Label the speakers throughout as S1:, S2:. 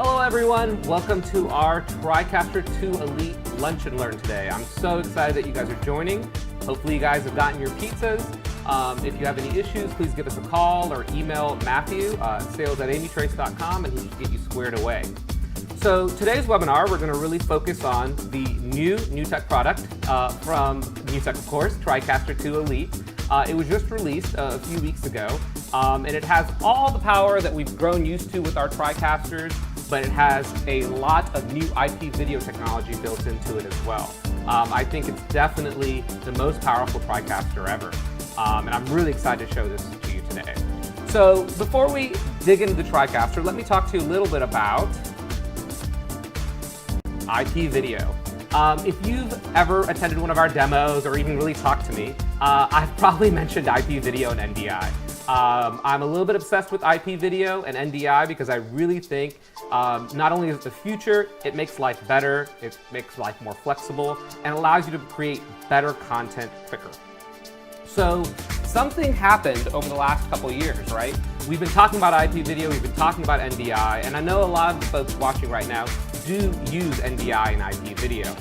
S1: Hello everyone, welcome to our TriCaster 2 Elite Lunch and Learn today. I'm so excited that you guys are joining. Hopefully you guys have gotten your pizzas. If you have any issues, please give us a call or email Matthew, sales@amitrace.com, and he can get you squared away. So today's webinar, we're going to really focus on the new NewTek product from NewTek, of course, TriCaster 2 Elite. It was just released a few weeks ago, and it has all the power that we've grown used to with our TriCasters, but it has a lot of new IP video technology built into it as well. I think it's definitely the most powerful TriCaster ever, and I'm really excited to show this to you today. So before we dig into the TriCaster, let me talk to you a little bit about IP video. If you've ever attended one of our demos or even really talked to me, I've probably mentioned IP video and NDI. I'm a little bit obsessed with IP video and NDI because I really think not only is it the future, it makes life better, it makes life more flexible, and allows you to create better content quicker. So something happened over the last couple years, right? We've been talking about IP video, we've been talking about NDI, and I know a lot of the folks watching right now do use NDI and IP video.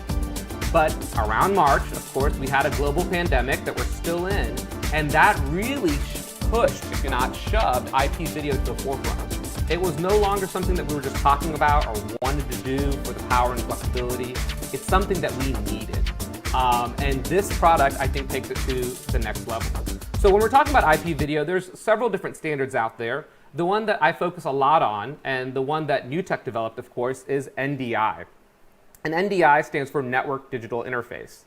S1: But around March, of course, we had a global pandemic that we're still in, and that really pushed, if not shoved, IP video to the forefront. It was no longer something that we were just talking about or wanted to do for the power and flexibility. It's something that we needed. And this product, I think, takes it to the next level. So when we're talking about IP video, there's several different standards out there. The one that I focus a lot on, and the one that NewTek developed, of course, is NDI. And NDI stands for Network Digital Interface.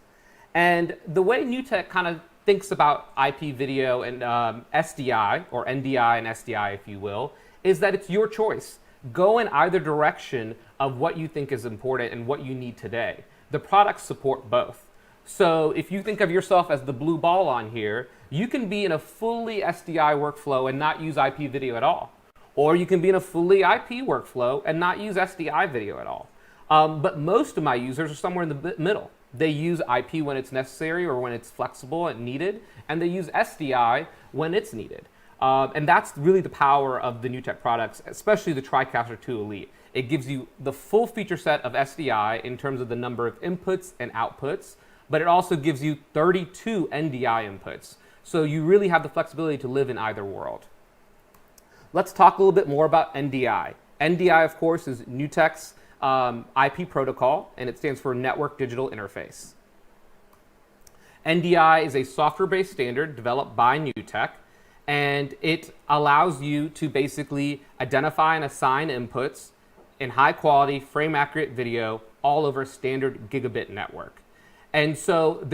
S1: And the way NewTek kind of thinks about IP video and SDI, or NDI and SDI, if you will, is that it's your choice. Go in either direction of what you think is important and what you need today. The products support both. So if you think of yourself as the blue ball on here, you can be in a fully SDI workflow and not use IP video at all. Or you can be in a fully IP workflow and not use SDI video at all. But most of my users are somewhere in the middle. They use IP when it's necessary or when it's flexible and needed, and they use SDI when it's needed. And that's really the power of the NewTek products, especially the TriCaster 2 Elite. It gives you the full feature set of SDI in terms of the number of inputs and outputs, but it also gives you 32 NDI inputs. So you really have the flexibility to live in either world. Let's talk a little bit more about NDI. NDI, of course, is NewTek's IP protocol, and it stands for Network Digital Interface. NDI is a software-based standard developed by NewTek, and it allows you to basically identify and assign inputs in high-quality, frame-accurate video all over a standard gigabit network. And so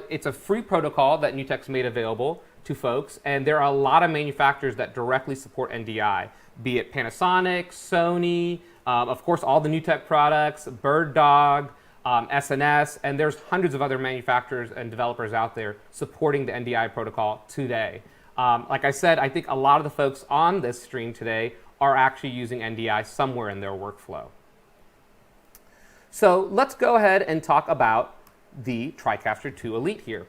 S1: it's a free protocol that NewTek's made available to folks, and there are a lot of manufacturers that directly support NDI, be it Panasonic, Sony, of course, all the NewTek products, Bird Dog, SNS, and there's hundreds of other manufacturers and developers out there supporting the NDI protocol today. Like I said, I think a lot of the folks on this stream today are actually using NDI somewhere in their workflow. So let's go ahead and talk about the TriCaster 2 Elite here.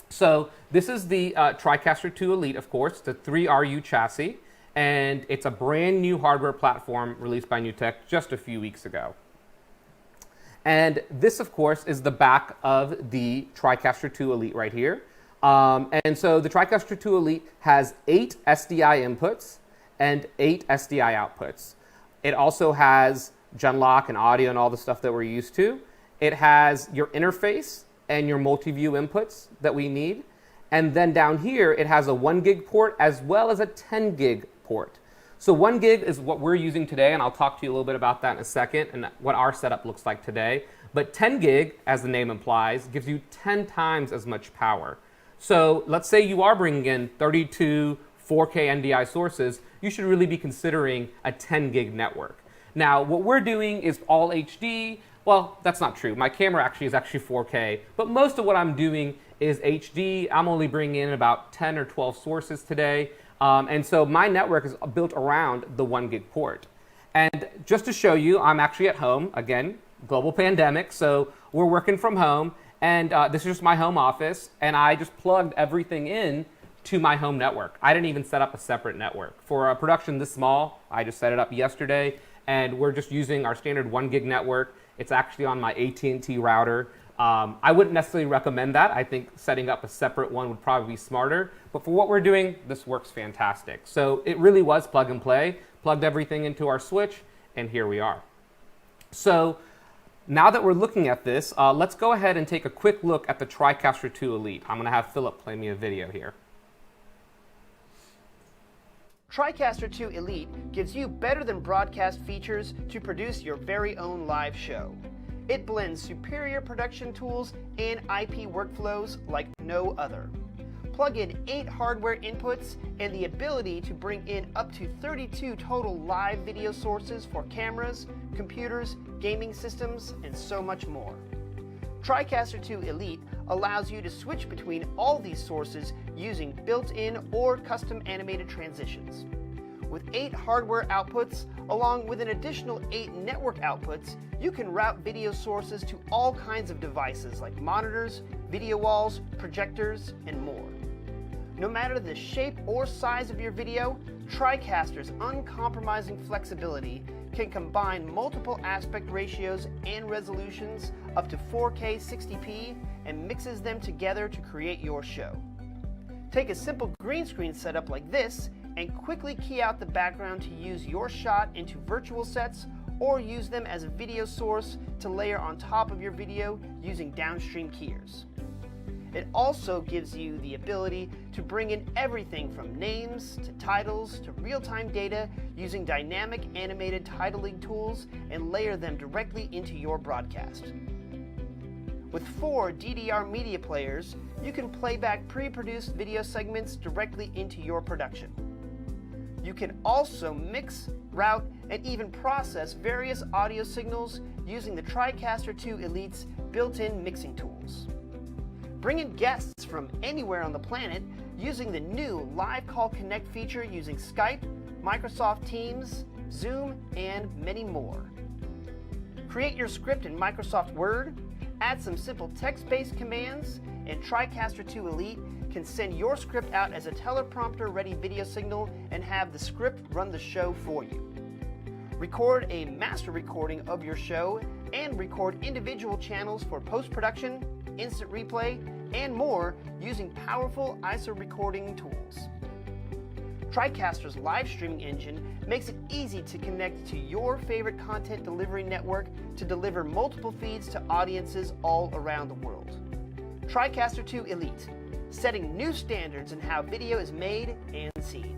S1: So this is the TriCaster 2 Elite, of course, the 3RU chassis, and it's a brand new hardware platform released by NewTek just a few weeks ago. And this, of course, is the back of the TriCaster 2 Elite right here. And so the TriCaster 2 Elite has 8 SDI inputs and 8 SDI outputs. It also has Genlock and audio and all the stuff that we're used to. It has your interface and your multi-view inputs that we need. And then down here, it has a 1 gig port as well as a 10 gig port. So 1 gig is what we're using today, and I'll talk to you a little bit about that in a second and what our setup looks like today. But 10 gig, as the name implies, gives you 10 times as much power. So let's say you are bringing in 32 4K NDI sources, you should really be considering a 10 gig network. Now, what we're doing is all HD. Well, that's not true. My camera is actually 4K, but most of what I'm doing is HD. I'm only bringing in about 10 or 12 sources today. And so my network is built around the 1 gig port. And just to show you, I'm actually at home. Again, global pandemic, so we're working from home. And this is just my home office, and I just plugged everything in to my home network. I didn't even set up a separate network. For a production this small, I just set it up yesterday, and we're just using our standard 1 gig network. It's actually on my AT&T router. I wouldn't necessarily recommend that. I think setting up a separate one would probably be smarter. But for what we're doing, this works fantastic. So it really was plug and play. Plugged everything into our switch, and here we are. So now that we're looking at this, let's go ahead and take a quick look at the TriCaster 2 Elite. I'm going to have Philip play me a video here.
S2: TriCaster 2 Elite gives you better than broadcast features to produce your very own live show. It blends superior production tools and IP workflows like no other. Plug in 8 hardware inputs and the ability to bring in up to 32 total live video sources for cameras, computers, gaming systems, and so much more. TriCaster 2 Elite allows you to switch between all these sources using built-in or custom animated transitions. With 8 hardware outputs, along with an additional 8 network outputs, you can route video sources to all kinds of devices like monitors, video walls, projectors, and more. No matter the shape or size of your video, TriCaster's uncompromising flexibility can combine multiple aspect ratios and resolutions up to 4K 60p and mixes them together to create your show. Take a simple green screen setup like this and quickly key out the background to use your shot into virtual sets or use them as a video source to layer on top of your video using downstream keyers. It also gives you the ability to bring in everything from names to titles to real-time data using dynamic animated titling tools and layer them directly into your broadcast. With 4 DDR media players, you can play back pre-produced video segments directly into your production. You can also mix, route, and even process various audio signals using the TriCaster 2 Elite's built-in mixing tools. Bring in guests from anywhere on the planet using the new Live Call Connect feature using Skype, Microsoft Teams, Zoom, and many more. Create your script in Microsoft Word, add some simple text-based commands, and TriCaster 2 Elite can send your script out as a teleprompter-ready video signal and have the script run the show for you. Record a master recording of your show and record individual channels for post-production, instant replay, and more using powerful ISO recording tools. TriCaster's live streaming engine makes it easy to connect to your favorite content delivery network to deliver multiple feeds to audiences all around the world. TriCaster 2 Elite, setting new standards in how video is made and seen.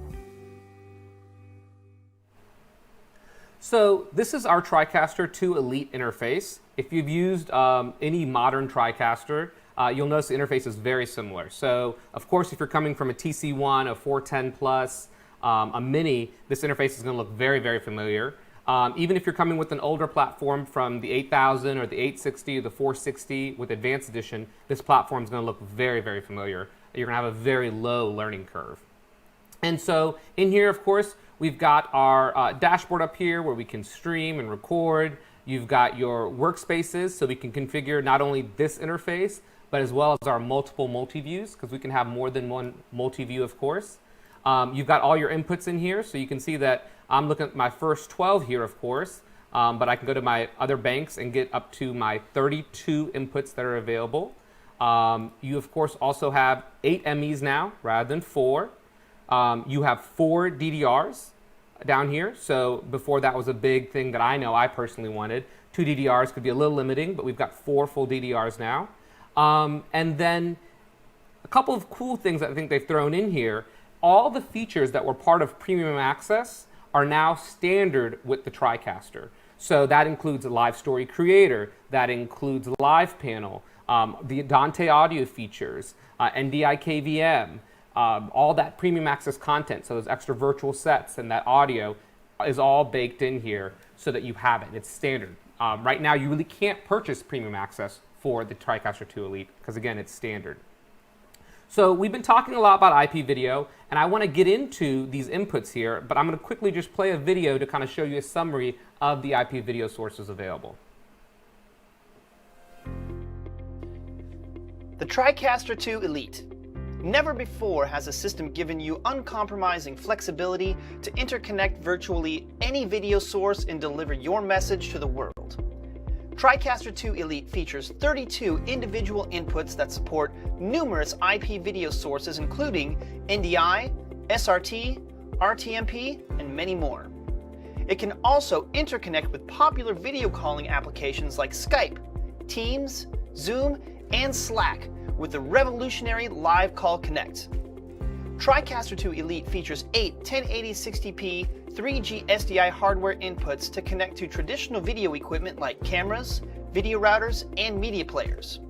S1: So this is our TriCaster 2 Elite interface. If you've used any modern TriCaster, you'll notice the interface is very similar. So of course, if you're coming from a TC1, a 410 Plus, a Mini, this interface is going to look very, very familiar. Even if you're coming with an older platform from the 8000 or the 860 or the 460 with Advanced Edition, this platform is going to look very, very familiar. You're going to have a very low learning curve. And so in here, of course, we've got our dashboard up here where we can stream and record. You've got your workspaces, so we can configure not only this interface, but as well as our multiple multi-views, because we can have more than one multi-view, of course. You've got all your inputs in here, so you can see that I'm looking at my first 12 here, of course, but I can go to my other banks and get up to my 32 inputs that are available. You, of course, also have 8 MEs now, rather than 4. You have 4 DDRs down here. So before that was a big thing that I know I personally wanted. 2 DDRs could be a little limiting, but we've got 4 full DDRs now. And then a couple of cool things that I think they've thrown in here. All the features that were part of Premium Access are now standard with the TriCaster. So that includes a live story creator, that includes live panel, the Dante audio features, NDI KVM, all that Premium Access content, so those extra virtual sets and that audio is all baked in here so that you have it. It's standard. Right now, you really can't purchase Premium Access for the TriCaster 2 Elite because, again, it's standard. So we've been talking a lot about IP video, and I want to get into these inputs here, but I'm going to quickly just play a video to kind of show you a summary of the IP video sources available.
S2: The TriCaster 2 Elite. Never before has a system given you uncompromising flexibility to interconnect virtually any video source and deliver your message to the world. TriCaster 2 Elite features 32 individual inputs that support numerous IP video sources including NDI, SRT, RTMP, and many more. It can also interconnect with popular video calling applications like Skype, Teams, Zoom, and Slack with the revolutionary Live Call Connect. TriCaster 2 Elite features 8 1080-60p 3G SDI hardware inputs to connect to traditional video equipment like cameras, video routers, and media players.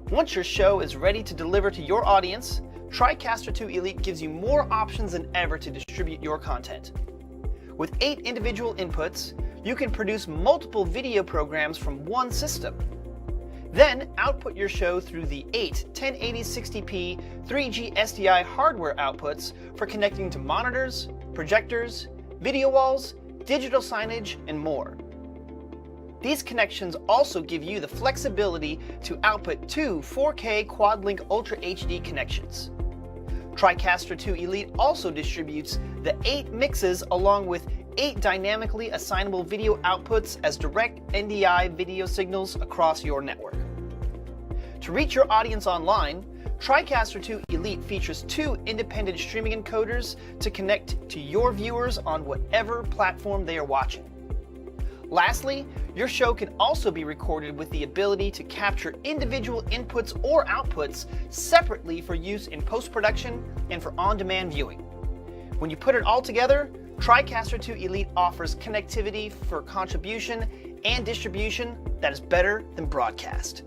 S2: Once your show is ready to deliver to your audience, TriCaster 2 Elite gives you more options than ever to distribute your content. With 8 individual inputs, you can produce multiple video programs from one system. Then output your show through the 8 1080-60p 3G SDI hardware outputs for connecting to monitors, projectors, video walls, digital signage, and more. These connections also give you the flexibility to output 2 4K Quad-Link Ultra HD connections. TriCaster 2 Elite also distributes the 8 mixes along with 8 dynamically assignable video outputs as direct NDI video signals across your network. To reach your audience online, TriCaster 2 Elite features 2 independent streaming encoders to connect to your viewers on whatever platform they are watching. Lastly, your show can also be recorded with the ability to capture individual inputs or outputs separately for use in post-production and for on-demand viewing. When you put it all together, TriCaster 2 Elite offers connectivity for contribution and distribution that is better than broadcast.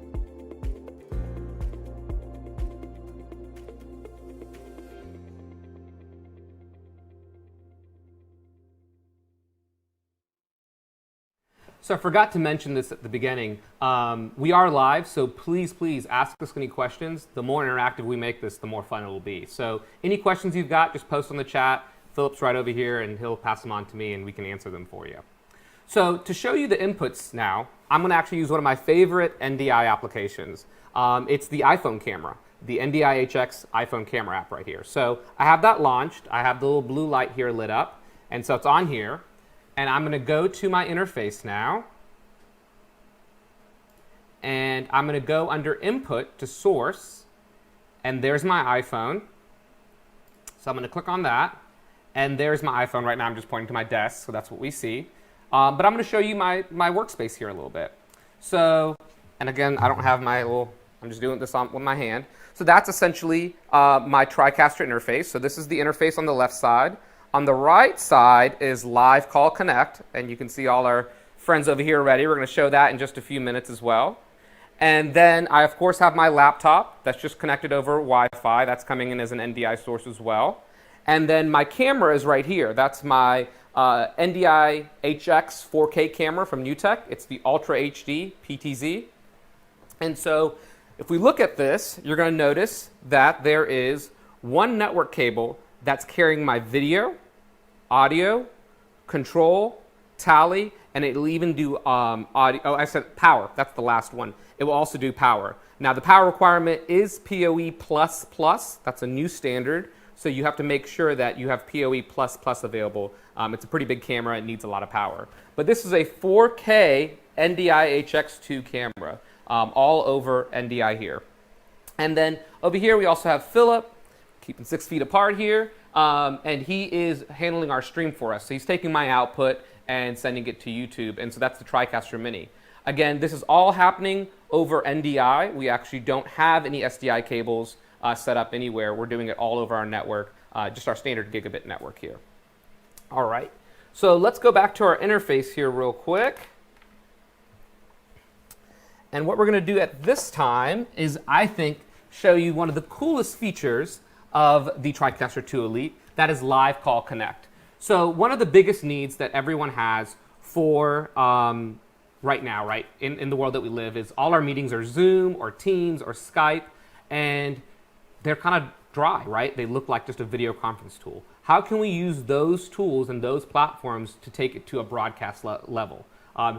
S1: So I forgot to mention this at the beginning. We are live, so please ask us any questions. The more interactive we make this, the more fun it will be. So any questions you've got, just post on the chat. Philip's right over here, and he'll pass them on to me, and we can answer them for you. So to show you the inputs now, I'm going to actually use one of my favorite NDI applications. It's the iPhone camera, the NDI HX iPhone camera app right here. So I have that launched. I have the little blue light here lit up, and so it's on here. And I'm going to go to my interface now, and I'm going to go under Input to Source, and there's my iPhone. So I'm going to click on that, and there's my iPhone. Right now I'm just pointing to my desk, so that's what we see. But I'm going to show you my workspace here a little bit. So, and again, I don't have my little, I'm just doing this with my hand. So that's essentially my TriCaster interface. So this is the interface on the left side. On the right side is Live Call Connect, and you can see all our friends over here already. We're going to show that in just a few minutes as well. And then I, of course, have my laptop that's just connected over Wi-Fi. That's coming in as an NDI source as well. And then my camera is right here. That's my NDI HX 4K camera from NewTek. It's the Ultra HD PTZ. And so if we look at this, you're going to notice that there is one network cable that's carrying my video, audio, control, tally, and it'll even do audio. Oh, I said power. That's the last one. It will also do power. Now, the power requirement is PoE++. That's a new standard. So you have to make sure that you have PoE++ available. It's a pretty big camera. It needs a lot of power. But this is a 4K NDI HX2 camera, all over NDI here. And then over here, we also have Philip, keeping 6 feet apart here, and he is handling our stream for us. So he's taking my output and sending it to YouTube, and so that's the TriCaster Mini. Again, this is all happening over NDI. We actually don't have any SDI cables set up anywhere. We're doing it all over our network, just our standard gigabit network here. All right, so let's go back to our interface here real quick. And what we're going to do at this time is, I think, show you one of the coolest features of the TriCaster 2 Elite, that is Live Call Connect. So one of the biggest needs that everyone has for right now, right, in the world that we live, is all our meetings are Zoom or Teams or Skype, and they're kind of dry, right? They look like just a video conference tool. How can we use those tools and those platforms to take it to a broadcast level?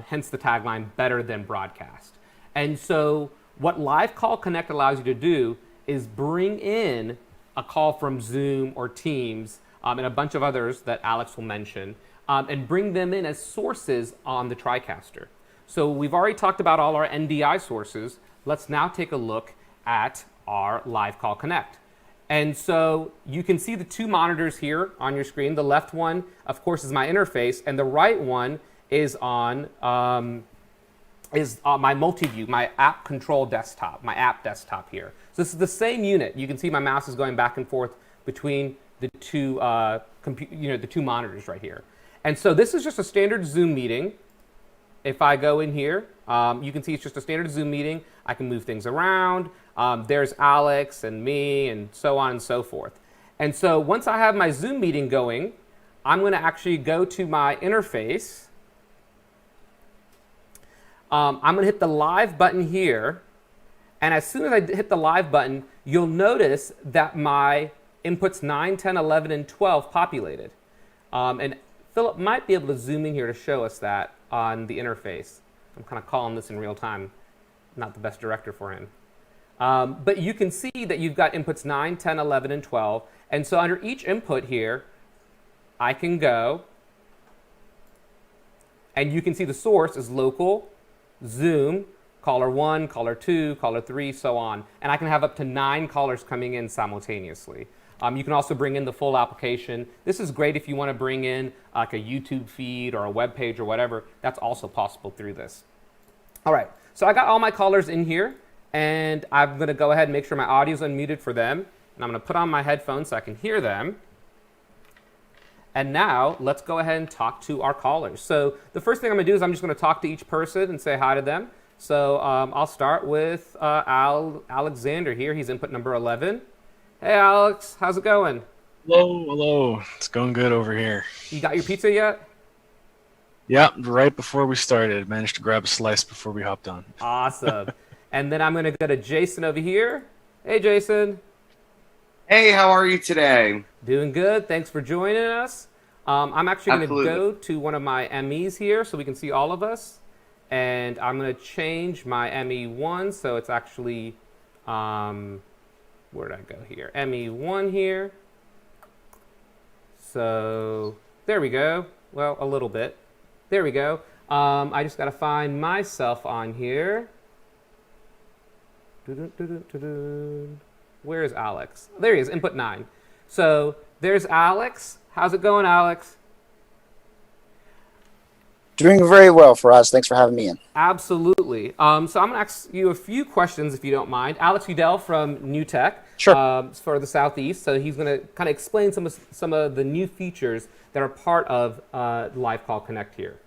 S1: Hence the tagline, better than broadcast. And so what Live Call Connect allows you to do is bring in a call from Zoom or Teams, and a bunch of others that Alex will mention, and bring them in as sources on the TriCaster. So we've already talked about all our NDI sources. Let's now take a look at our Live Call Connect. And so you can see the two monitors here on your screen. The left one, of course, is my interface, and the right one is on my multi-view, my app control desktop, my app desktop here. So this is the same unit. You can see my mouse is going back and forth between the two, the two monitors right here. And so this is just a standard Zoom meeting. If I go in here, you can see it's just a standard Zoom meeting. I can move things around. There's Alex and me and so on and so forth. And so once I have my Zoom meeting going, I'm going to actually go to my interface. I'm going to hit the live button here. And as soon as I hit the live button, you'll notice that my inputs 9, 10, 11, and 12 populated. And Philip might be able to zoom in here to show us that on the interface. I'm kind of calling this in real time. Not the best director for him. But you can see that you've got inputs 9, 10, 11, and 12. And so under each input here, I can go, and you can see the source is local, Zoom, caller 1, caller 2, caller 3, so on. And I can have up to 9 callers coming in simultaneously. You can also bring in the full application. This is great if you want to bring in like a YouTube feed or a web page or whatever. That's also possible through this. All right, so I got all my callers in here, and I'm going to go ahead and make sure my audio is unmuted for them. And I'm going to put on my headphones so I can hear them. And now let's go ahead and talk to our callers. So the first thing I'm going to do is I'm just going to talk to each person and say hi to them. So I'll start with Alexander here. He's input number 11. Hey, Alex, how's it going?
S3: Hello. It's going good over here.
S1: You got your pizza yet?
S3: Yeah, right before we started. Managed to grab a slice before we hopped on.
S1: Awesome. And then I'm going to go to Jason over here. Hey, Jason.
S4: Hey, how are you today?
S1: Doing good. Thanks for joining us. I'm actually going to go to one of my MEs here so we can see all of us. And I'm going to change my ME1 so it's actually, where did I go here? ME1 here. So there we go. Well, a little bit. There we go. I just got to find myself on here. Where is Alex? There he is, input 9. So there's Alex. How's it going, Alex?
S5: Doing very well for us. Thanks for having me in.
S1: Absolutely. So I'm going to ask you a few questions, if you don't mind. Alex Udell from NewTek.
S5: Sure.
S1: For the Southeast. So he's going to kind of explain some of the new features that are part of Live Call Connect here.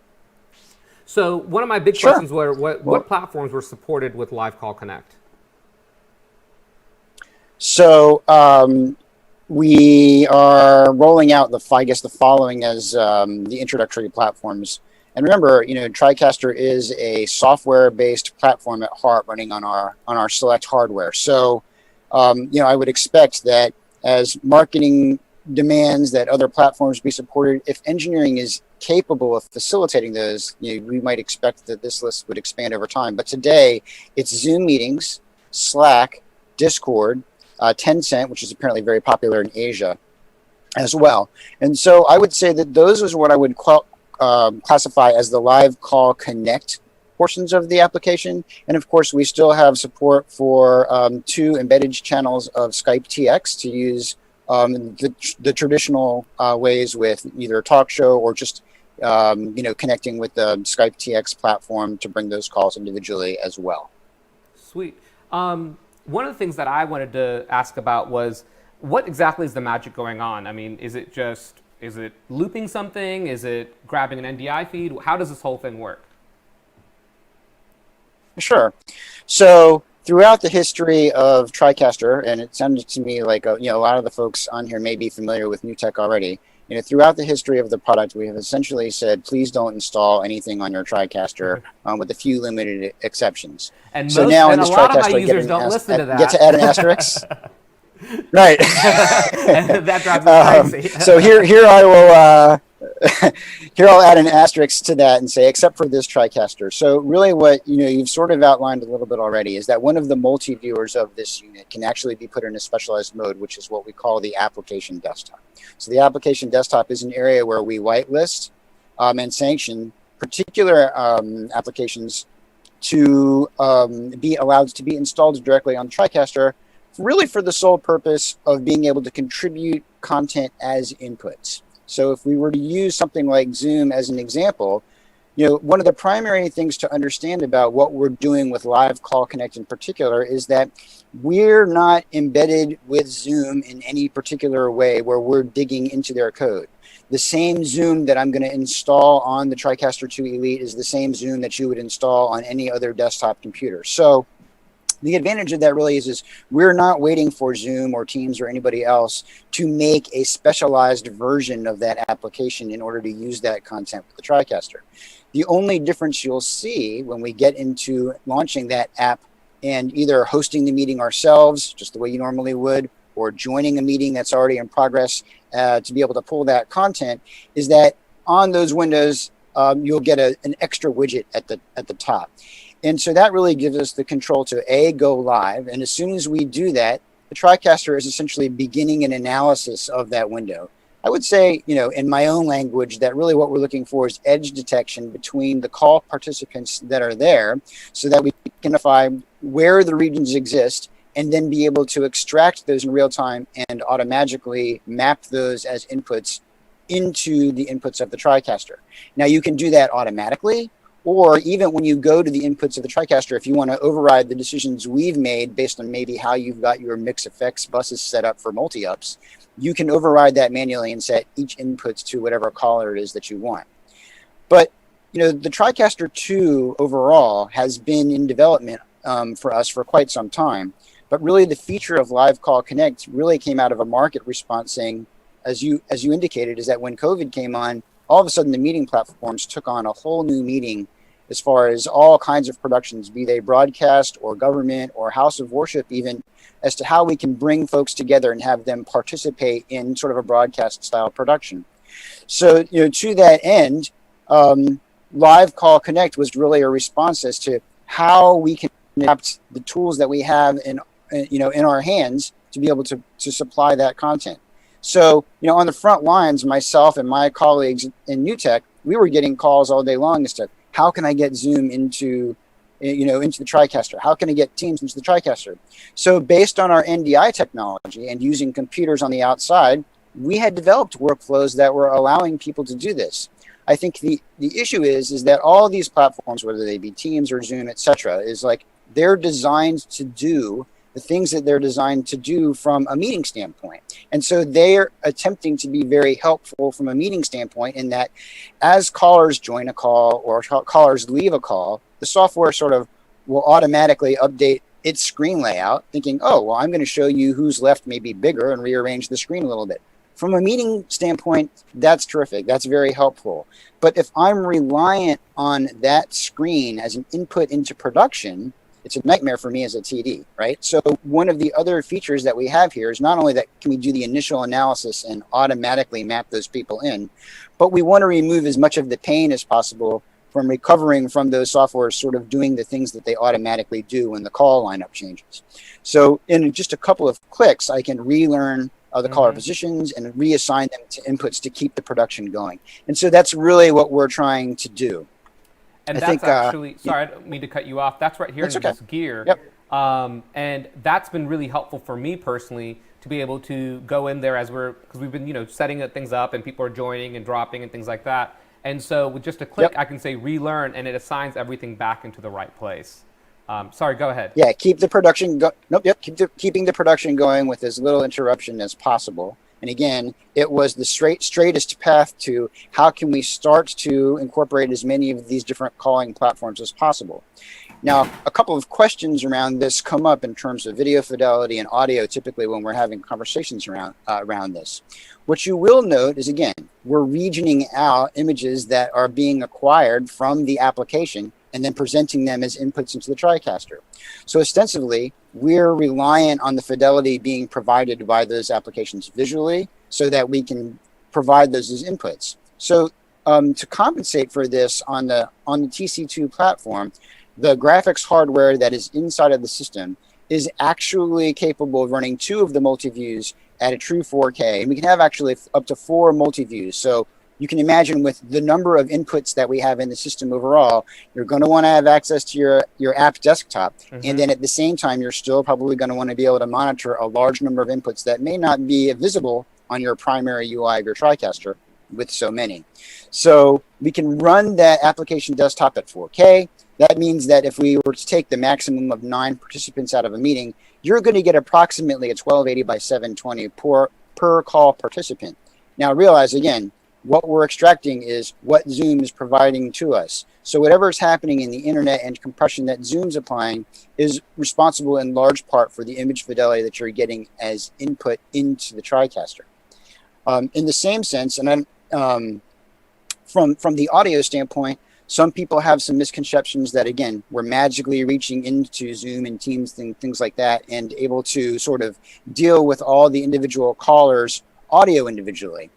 S1: So one of my big questions were, what platforms were supported with Live Call Connect?
S5: So we are rolling out the following as the introductory platforms. And remember, TriCaster is a software-based platform at heart, running on our select hardware. So, I would expect that as marketing demands that other platforms be supported, if engineering is capable of facilitating those, we might expect that this list would expand over time. But today, it's Zoom meetings, Slack, Discord, Tencent, which is apparently very popular in Asia as well. And so I would say that those is what I would classify as the Live Call Connect portions of the application. And of course, we still have support for 2 embedded channels of Skype TX to use the traditional ways with either a talk show or just connecting with the Skype TX platform to bring those calls individually as well.
S1: Sweet. One of the things that I wanted to ask about was, what exactly is the magic going on? I mean, is it looping something? Is it grabbing an NDI feed? How does this whole thing work?
S5: Sure. So throughout the history of TriCaster, and it sounded to me like a lot of the folks on here may be familiar with NewTek already. Throughout the history of the product, we have essentially said, please don't install anything on your TriCaster, with a few limited exceptions.
S1: And
S5: so now in this
S1: a lot of my
S5: TriCaster,
S1: users don't listen to that.
S5: Get to add an asterisk. Right.
S1: And that drives me crazy.
S5: So here I will here I'll add an asterisk to that and say, except for this TriCaster. So really what, you've sort of outlined a little bit already is that one of the multi-viewers of this unit can actually be put in a specialized mode, which is what we call the application desktop. So the application desktop is an area where we whitelist and sanction particular applications to be allowed to be installed directly on TriCaster, really for the sole purpose of being able to contribute content as inputs. So if we were to use something like Zoom as an example, one of the primary things to understand about what we're doing with Live Call Connect in particular is that we're not embedded with Zoom in any particular way where we're digging into their code. The same Zoom that I'm going to install on the TriCaster 2 Elite is the same Zoom that you would install on any other desktop computer. So the advantage of that really is we're not waiting for Zoom or Teams or anybody else to make a specialized version of that application in order to use that content with the TriCaster. The only difference you'll see when we get into launching that app and either hosting the meeting ourselves, just the way you normally would, or joining a meeting that's already in progress to be able to pull that content, is that on those windows, you'll get an extra widget at the top. And so that really gives us the control to go live. And as soon as we do that, the TriCaster is essentially beginning an analysis of that window. I would say, in my own language, that really what we're looking for is edge detection between the call participants that are there so that we can identify where the regions exist and then be able to extract those in real time and automatically map those as inputs into the inputs of the TriCaster. Now, you can do that automatically, or even when you go to the inputs of the TriCaster, if you want to override the decisions we've made based on maybe how you've got your mix effects buses set up for multi-ups, you can override that manually and set each inputs to whatever caller it is that you want. But, the TriCaster 2 overall has been in development for us for quite some time. But really the feature of Live Call Connect really came out of a market response saying, as you indicated, is that when COVID came on, all of a sudden the meeting platforms took on a whole new meaning as far as all kinds of productions, be they broadcast or government or house of worship even, as to how we can bring folks together and have them participate in sort of a broadcast style production. So, to that end, Live Call Connect was really a response as to how we can adapt the tools that we have in our hands to be able to supply that content. So, on the front lines, myself and my colleagues in NewTek, we were getting calls all day long as to how can I get Zoom into the TriCaster? How can I get Teams into the TriCaster? So based on our NDI technology and using computers on the outside, we had developed workflows that were allowing people to do this. I think the issue is that all of these platforms, whether they be Teams or Zoom, etc., is like they're designed to do the things that they're designed to do from a meeting standpoint. And so they're attempting to be very helpful from a meeting standpoint in that as callers join a call or callers leave a call, the software sort of will automatically update its screen layout, thinking, oh, well, I'm going to show you who's left maybe bigger and rearrange the screen a little bit. From a meeting standpoint, that's terrific. That's very helpful. But if I'm reliant on that screen as an input into production, it's a nightmare for me as a TD, right? So one of the other features that we have here is not only that can we do the initial analysis and automatically map those people in, but we want to remove as much of the pain as possible from recovering from those softwares sort of doing the things that they automatically do when the call lineup changes. So in just a couple of clicks, I can relearn the caller positions and reassign them to inputs to keep the production going. And so that's really what we're trying to do.
S1: And
S5: I
S1: that's
S5: think,
S1: actually, sorry, I don't mean to cut you off. That's right here in this gear.
S5: Yep.
S1: And that's been really helpful for me personally to be able to go in there because we've been, setting things up and people are joining and dropping and things like that. And so with just a click, I can say relearn and it assigns everything back into the right place. Sorry, go ahead.
S5: Yeah, keep the production keeping the production going with as little interruption as possible. And again, it was the straightest path to how can we start to incorporate as many of these different calling platforms as possible. Now, a couple of questions around this come up in terms of video fidelity and audio, typically when we're having conversations around this. What you will note is, again, we're regioning out images that are being acquired from the application and then presenting them as inputs into the TriCaster. So ostensibly, we're reliant on the fidelity being provided by those applications visually so that we can provide those as inputs. So to compensate for this on the TC2 platform, the graphics hardware that is inside of the system is actually capable of running 2 of the multi-views at a true 4K. And we can have actually up to 4 multi-views. So you can imagine with the number of inputs that we have in the system overall, you're going to want to have access to your app desktop. Mm-hmm. And then at the same time, you're still probably going to want to be able to monitor a large number of inputs that may not be visible on your primary UI of your TriCaster with so many. So we can run that application desktop at 4K. That means that if we were to take the maximum of 9 participants out of a meeting, you're going to get approximately a 1280 by 720 per call participant. Now realize again, what we're extracting is what Zoom is providing to us. So whatever is happening in the internet and compression that Zoom's applying is responsible in large part for the image fidelity that you're getting as input into the TriCaster. In the same sense, and from the audio standpoint, some people have some misconceptions that, again, we're magically reaching into Zoom and Teams and things like that and able to sort of deal with all the individual callers' audio individually.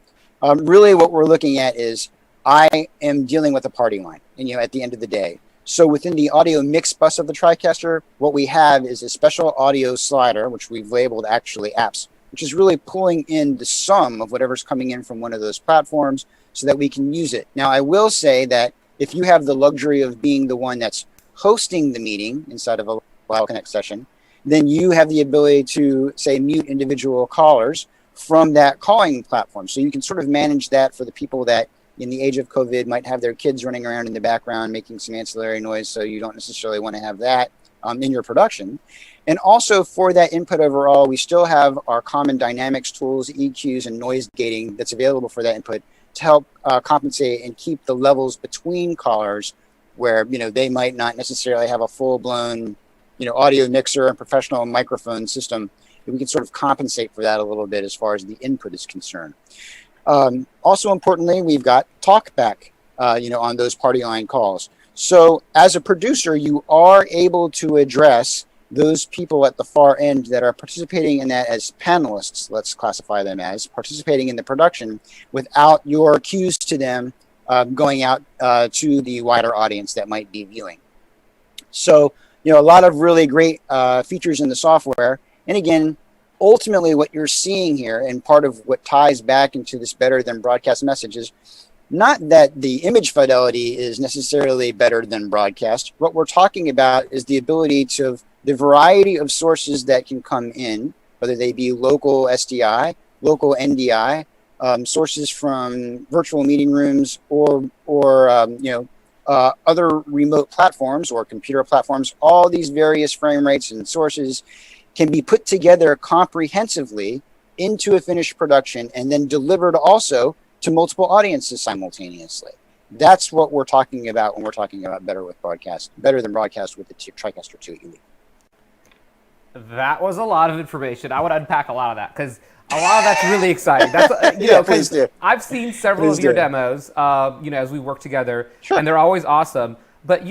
S5: Really what we're looking at is I am dealing with a party line, and at the end of the day. So within the audio mix bus of the TriCaster, what we have is a special audio slider, which we've labeled actually apps, which is really pulling in the sum of whatever's coming in from one of those platforms so that we can use it. Now, I will say that if you have the luxury of being the one that's hosting the meeting inside of a Live Connect session, then you have the ability to, say, mute individual callers from that calling platform. So you can sort of manage that for the people that in the age of COVID might have their kids running around in the background making some ancillary noise, so you don't necessarily want to have that in your production. And also for that input overall, we still have our common dynamics tools, EQs, and noise gating that's available for that input to help compensate and keep the levels between callers where, they might not necessarily have a full-blown, audio mixer and professional microphone system. We can sort of compensate for that a little bit as far as the input is concerned. Also importantly, we've got talkback, on those party line calls. So as a producer, you are able to address those people at the far end that are participating in that as panelists, let's classify them as, participating in the production without your cues to them going out to the wider audience that might be viewing. So, a lot of really great features in the software. And again, ultimately what you're seeing here, and part of what ties back into this better than broadcast message is not that the image fidelity is necessarily better than broadcast. What we're talking about is the ability to the variety of sources that can come in, whether they be local SDI, local NDI, sources from virtual meeting rooms or other remote platforms or computer platforms. All these various frame rates and sources can be put together comprehensively into a finished production and then delivered also to multiple audiences simultaneously. That's what we're talking about when we're talking about better than broadcast with the TriCaster 2 Elite.
S1: That was a lot of information. I would unpack a lot of that because a lot of that's really exciting. That's
S5: please do.
S1: I've seen several of your demos, as we work together,
S5: sure.
S1: And they're always awesome. But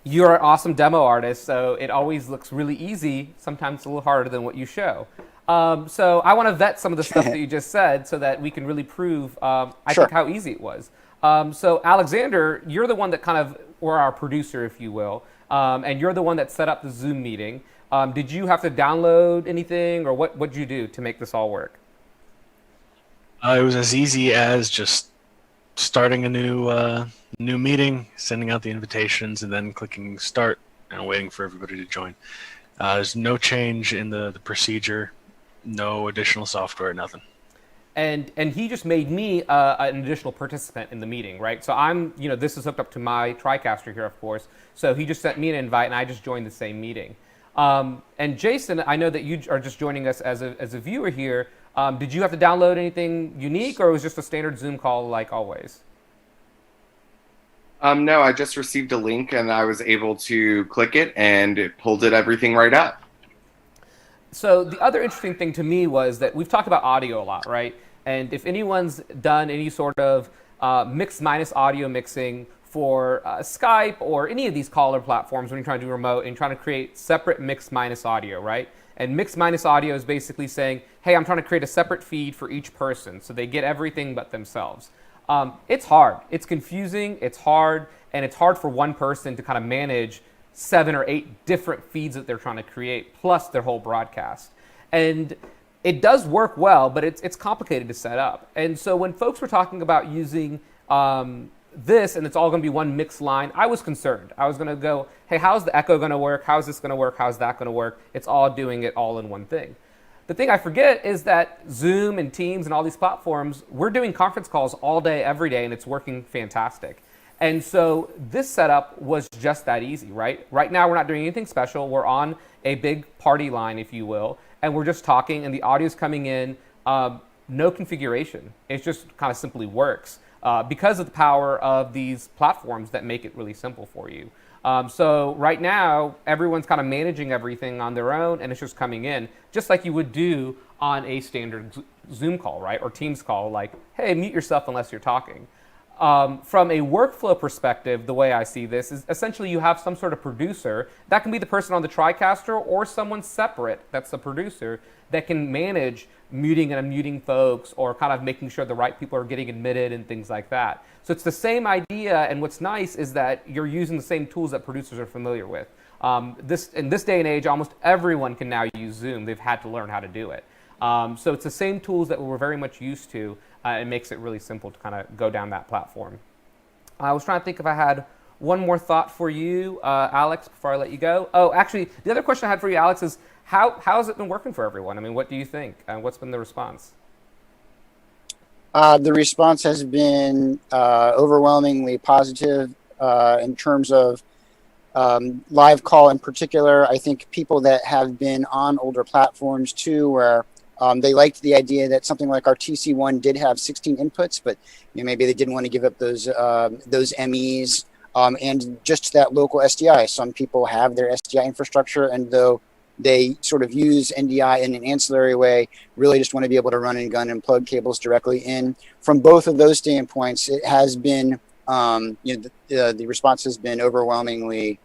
S1: you're an awesome demo artist, so it always looks really easy. Sometimes it's a little harder than what you show. So I want to vet some of the stuff that you just said so that we can really prove, I think, how easy it was. So Alexander, you're the one that or our producer, if you will, and you're the one that set up the Zoom meeting. Did you have to download anything, or what did you do to make this all work?
S3: It was as easy as just starting a new meeting, sending out the invitations, and then clicking start and waiting for everybody to join. There's no change in the procedure, no additional software, nothing.
S1: And he just made me an additional participant in the meeting, right? So I'm, this is hooked up to my TriCaster here, of course. So he just sent me an invite, and I just joined the same meeting. And Jason, I know that you are just joining us as a viewer here. Did you have to download anything unique, or was it just a standard Zoom call like always?
S4: No, I just received a link and I was able to click it and it pulled everything right up.
S1: So the other interesting thing to me was that we've talked about audio a lot, right? And if anyone's done any sort of mix minus audio mixing for Skype or any of these caller platforms when you're trying to do remote and trying to create separate mix minus audio, right? And mix minus audio is basically saying, hey, I'm trying to create a separate feed for each person so they get everything but themselves. It's hard. It's confusing. It's hard. And it's hard for one person to kind of manage 7 or 8 different feeds that they're trying to create, plus their whole broadcast. And it does work well, but it's complicated to set up. And so when folks were talking about using this, and it's all going to be one mixed line, I was concerned. I was going to go, hey, how's the echo going to work? How's this going to work? How's that going to work? It's all doing it all in one thing. The thing I forget is that Zoom and Teams and all these platforms, we're doing conference calls all day, every day, and it's working fantastic. And so this setup was just that easy, right? Right now, we're not doing anything special. We're on a big party line, if you will, and we're just talking, and the audio's coming in. No configuration. It just kind of simply works because of the power of these platforms that make it really simple for you. So right now, everyone's kind of managing everything on their own, and it's just coming in, just like you would do on a standard Zoom call, right? Or Teams call, like, hey, mute yourself unless you're talking. From a workflow perspective, the way I see this is essentially you have some sort of producer. That can be the person on the TriCaster or someone separate that's the producer that can manage muting and unmuting folks or kind of making sure the right people are getting admitted and things like that. So it's the same idea, and what's nice is that you're using the same tools that producers are familiar with. In this day and age, almost everyone can now use Zoom. They've had to learn how to do it. So it's the same tools that we're very much used to. It makes it really simple to kind of go down that platform. I was trying to think if I had one more thought for you, Alex, before I let you go. Oh, actually, the other question I had for you, Alex, is how has it been working for everyone? I mean, what do you think? What's been the response?
S5: The response has been overwhelmingly positive in terms of live call in particular. I think people that have been on older platforms too, where they liked the idea that something like our TC1 did have 16 inputs, but maybe they didn't want to give up those MEs and just that local SDI. Some people have their SDI infrastructure, and though they sort of use NDI in an ancillary way, really just want to be able to run and gun and plug cables directly in. From both of those standpoints, it has been, the response has been overwhelmingly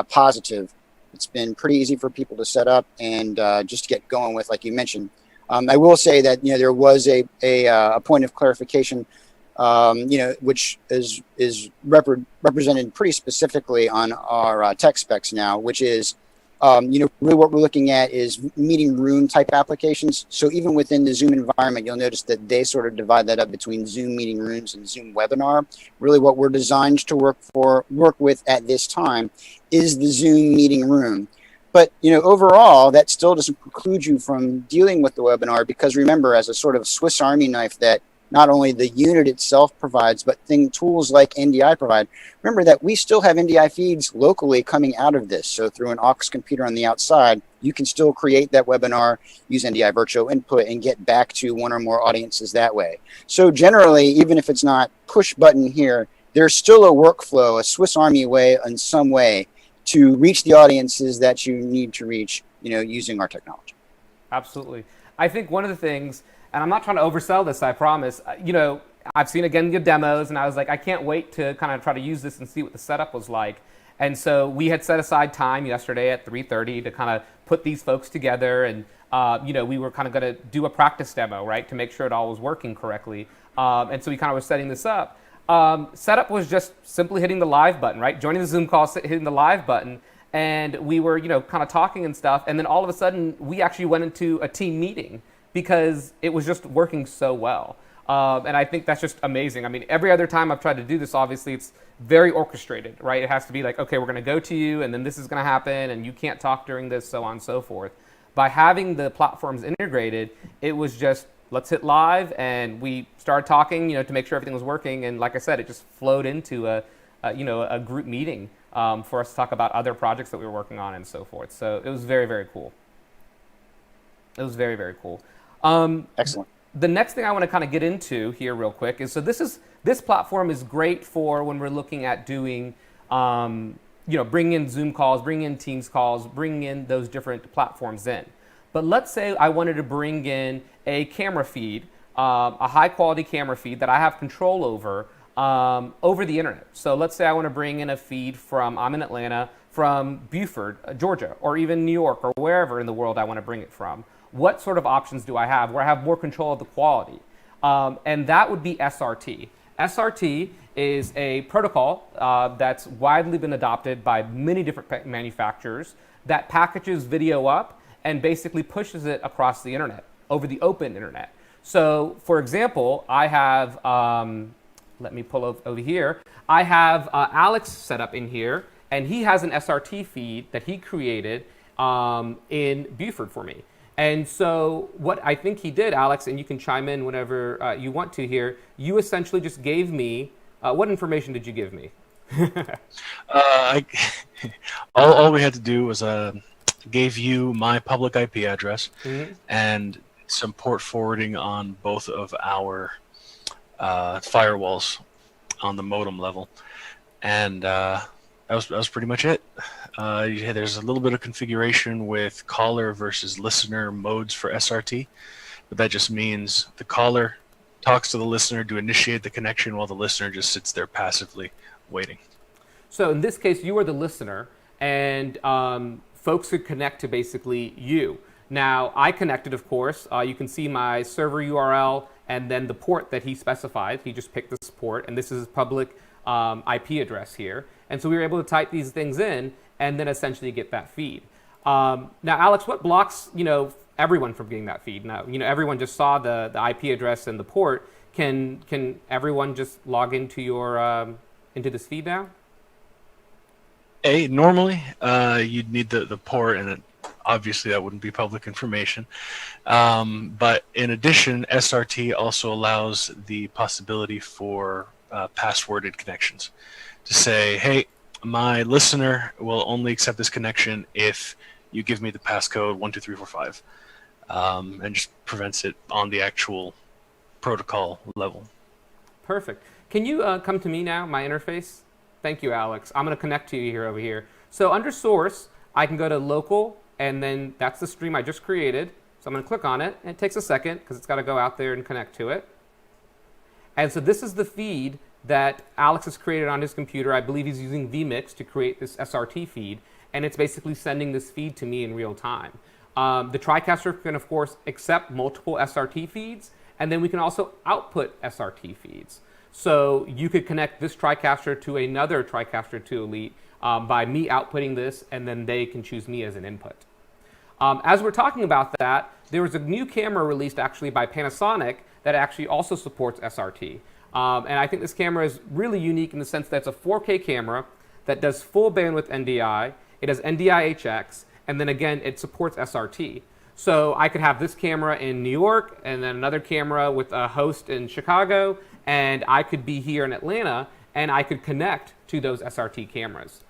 S5: positive. It's been pretty easy for people to set up and just get going with, like you mentioned. I will say that there was a point of clarification, which is represented pretty specifically on our tech specs now, which is really what we're looking at is meeting room type applications. So even within the Zoom environment, you'll notice that they sort of divide that up between Zoom meeting rooms and Zoom webinar. Really what we're designed to work with at this time is the Zoom meeting room. But overall, that still doesn't preclude you from dealing with the webinar, because remember, as a sort of Swiss Army knife that not only the unit itself provides, but tools like NDI provide. Remember that we still have NDI feeds locally coming out of this. So through an aux computer on the outside, you can still create that webinar, use NDI virtual input, and get back to one or more audiences that way. So generally, even if it's not push button here, there's still a workflow, a Swiss Army way in some way to reach the audiences that you need to reach, using our technology.
S1: Absolutely. I think one of the things, and I'm not trying to oversell this, I promise, I've seen, again, your demos, and I was like, I can't wait to kind of try to use this and see what the setup was like. And so we had set aside time yesterday at 3:30 to kind of put these folks together, and we were kind of going to do a practice demo, right, to make sure it all was working correctly. And so we kind of were setting this up. Setup was just simply hitting the live button, right? Joining the Zoom call, hitting the live button, and we were, kind of talking and stuff. And then all of a sudden, we actually went into a team meeting because it was just working so well. And I think that's just amazing. I mean, every other time I've tried to do this, obviously, it's very orchestrated, right? It has to be like, okay, we're going to go to you, and then this is going to happen, and you can't talk during this, so on and so forth. By having the platforms integrated, it was just, let's hit live, and we started talking, to make sure everything was working. And like I said, it just flowed into a group meeting for us to talk about other projects that we were working on and so forth. So it was very, very cool. It was very, very cool.
S5: Excellent.
S1: The next thing I want to kind of get into here real quick is, so this platform is great for when we're looking at doing, bringing in Zoom calls, bringing in Teams calls, bringing in those different platforms in. But let's say I wanted to bring in a camera feed, a high quality camera feed that I have control over the internet. So let's say I want to bring in a feed I'm in Atlanta, from Beaufort, Georgia, or even New York, or wherever in the world I want to bring it from. What sort of options do I have where I have more control of the quality? And that would be SRT. SRT is a protocol that's widely been adopted by many different manufacturers that packages video up and basically pushes it across the internet, over the open internet. So, for example, I have, let me pull over here, I have Alex set up in here, and he has an SRT feed that he created in Buford for me. And so what I think he did, Alex, and you can chime in whenever you want to here, you essentially just gave me, what information did you give me?
S3: All we had to do was gave you my public IP address and some port forwarding on both of our firewalls on the modem level. And that was pretty much it. There's a little bit of configuration with caller versus listener modes for SRT, but that just means the caller talks to the listener to initiate the connection while the listener just sits there passively waiting.
S1: So in this case, you are the listener, and folks could connect to basically you. Now, I connected, of course. You can see my server URL and then the port that he specified. He just picked this port, and this is his public IP address here. And so we were able to type these things in and then essentially get that feed. Now, Alex, what blocks everyone from getting that feed? Now, everyone just saw the IP address and the port. Can everyone just log into your into this feed now?
S3: Normally, you'd need the port, and obviously that wouldn't be public information. But in addition, SRT also allows the possibility for passworded connections. To say, hey, my listener will only accept this connection if you give me the passcode 12345, and just prevents it on the actual protocol level.
S1: Perfect. Can you come to me now, my interface? Thank you, Alex. I'm going to connect to you here over here. So under source, I can go to local, and then that's the stream I just created. So I'm going to click on it, and it takes a second because it's got to go out there and connect to it. And so this is the feed that Alex has created on his computer. I believe he's using vMix to create this SRT feed, and it's basically sending this feed to me in real time. The TriCaster can, of course, accept multiple SRT feeds, and then we can also output SRT feeds. So you could connect this TriCaster to another TriCaster 2 Elite by me outputting this, and then they can choose me as an input. As we're talking about that, there was a new camera released actually by Panasonic that actually also supports SRT. And I think this camera is really unique in the sense that it's a 4K camera that does full bandwidth NDI, it has NDI-HX, and then again, it supports SRT. So I could have this camera in New York, and then another camera with a host in Chicago, and I could be here in Atlanta, and I could connect to those SRT cameras.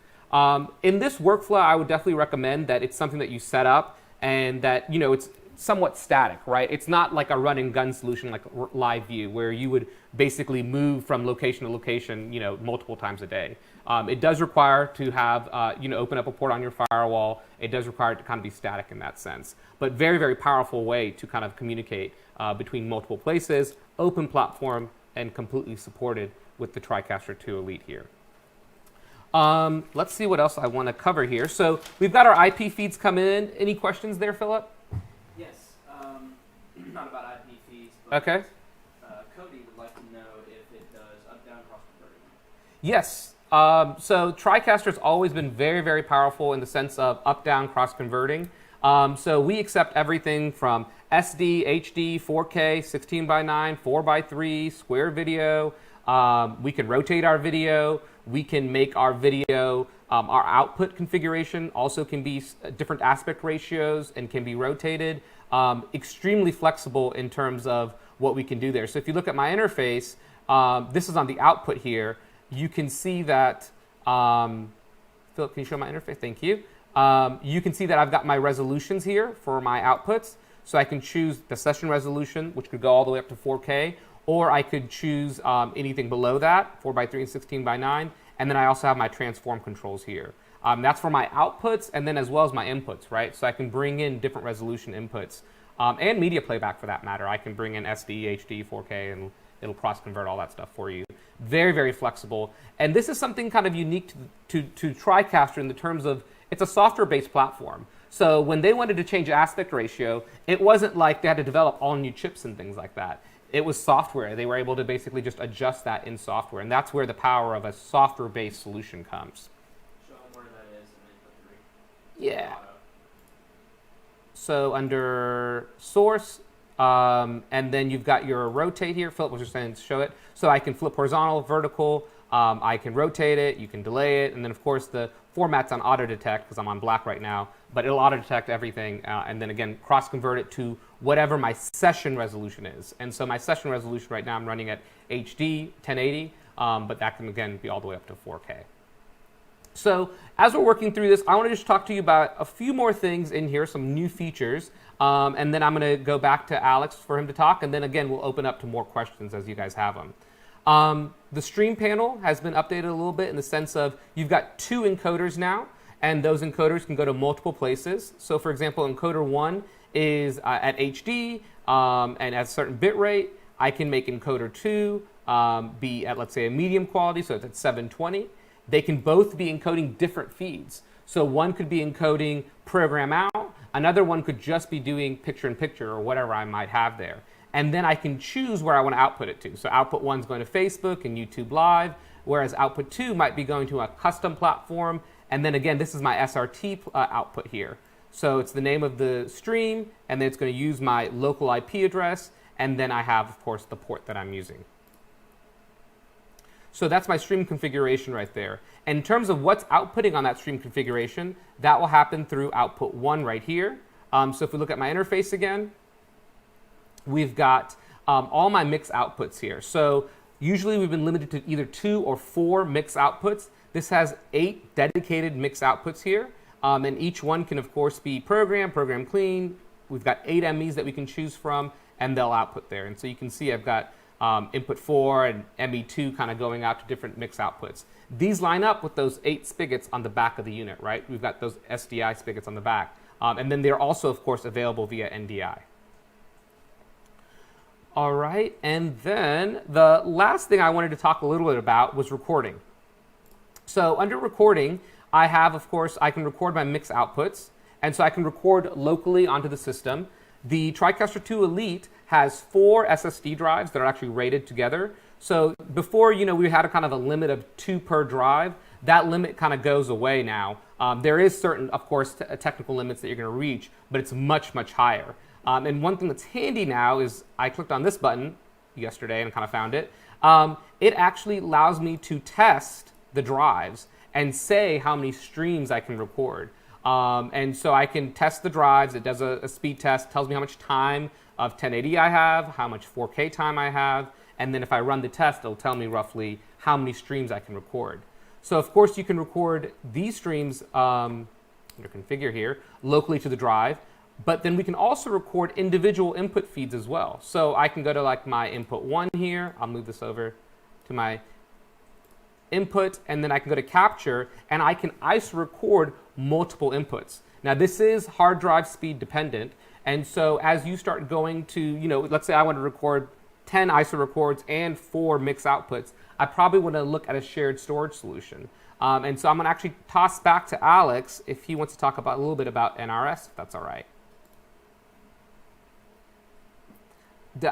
S1: In this workflow, I would definitely recommend that it's something that you set up, and that it's somewhat static, right? It's not like a run and gun solution like Live View, where you would basically move from location to location, multiple times a day. It does require to have, open up a port on your firewall. It does require it to kind of be static in that sense, but very, very powerful way to kind of communicate between multiple places, open platform, and completely supported with the TriCaster 2 Elite here. Let's see what else I want to cover here. So we've got our IP feeds come in. Any questions there, Philip?
S6: Yes, not about IP feeds, but
S1: okay.
S6: Cody would like to know if it does up-down cross-converting.
S1: Yes. So TriCaster has always been very, very powerful in the sense of up-down cross-converting. So we accept everything from SD, HD, 4K, 16:9, 4:3, square video. We can rotate our video. We can make our video, our output configuration also can be different aspect ratios and can be rotated. Extremely flexible in terms of what we can do there. So if you look at my interface, this is on the output here. You can see that, Philip, can you show my interface? Thank you. You can see that I've got my resolutions here for my outputs. So I can choose the session resolution, which could go all the way up to 4K, or I could choose anything below that, 4:3 and 16:9. And then I also have my transform controls here. That's for my outputs and then as well as my inputs, right? So I can bring in different resolution inputs and media playback for that matter. I can bring in SD, HD, 4K, and it'll cross-convert all that stuff for you. Very, very flexible. And this is something kind of unique to TriCaster in the terms of it's a software-based platform. So when they wanted to change aspect ratio, it wasn't like they had to develop all new chips and things like that. It was software. They were able to basically just adjust that in software, and that's where the power of a software-based solution comes.
S6: Show them where that is in input 3.
S1: Yeah. So under source, and then you've got your rotate here. Philip was just saying to show it. So I can flip horizontal, vertical. I can rotate it. You can delay it. And then, of course, the format's on auto detect because I'm on black right now. But it'll auto detect everything. And then, again, cross-convert it to whatever my session resolution is. And so my session resolution right now, I'm running at HD 1080. But that can, again, be all the way up to 4K. So as we're working through this, I want to just talk to you about a few more things in here, some new features. And then I'm going to go back to Alex for him to talk. And then, again, we'll open up to more questions as you guys have them. The stream panel has been updated a little bit in the sense of you've got 2 encoders now, and those encoders can go to multiple places. So, for example, encoder 1 is at HD and at a certain bit rate. I can make encoder 2 be at, let's say, a medium quality, so it's at 720. They can both be encoding different feeds. So one could be encoding program out, another one could just be doing picture-in-picture or whatever I might have there. And then I can choose where I want to output it to. So output 1 is going to Facebook and YouTube Live, whereas output 2 might be going to a custom platform. And then again, this is my SRT output here. So it's the name of the stream, and then it's going to use my local IP address, and then I have, of course, the port that I'm using. So that's my stream configuration right there. And in terms of what's outputting on that stream configuration, that will happen through output 1 right here. So if we look at my interface again, we've got all my mix outputs here. So usually we've been limited to either 2 or 4 mix outputs. This has 8 dedicated mix outputs here. And each one can, of course, be program clean. We've got 8 MEs that we can choose from, and they'll output there. And so you can see I've got input 4 and ME2 kind of going out to different mix outputs. These line up with those 8 spigots on the back of the unit, right? We've got those SDI spigots on the back. And then they're also, of course, available via NDI. All right, and then the last thing I wanted to talk a little bit about was recording. So under recording, I have, of course, I can record my mix outputs, and so I can record locally onto the system. The TriCaster 2 Elite has 4 SSD drives that are actually rated together. So before, we had a kind of a limit of 2 per drive. That limit kind of goes away now. There is certain, of course, technical limits that you're going to reach, but it's much, much higher. And one thing that's handy now is I clicked on this button yesterday and kind of found it. It actually allows me to test the drives and say how many streams I can record. And so I can test the drives. It does a speed test, tells me how much time of 1080 I have, how much 4K time I have, and then if I run the test, it'll tell me roughly how many streams I can record. So of course you can record these streams under configure here locally to the drive, but then we can also record individual input feeds as well. So I can go to like my input 1 here. I'll move this over to my input, and then I can go to capture, and I can ISO record multiple inputs. Now this is hard drive speed dependent, and so as you start going to, let's say I want to record 10 ISO records and 4 mix outputs, I probably want to look at a shared storage solution. And so I'm going to actually toss back to Alex if he wants to talk about a little bit about NRS, if that's all right.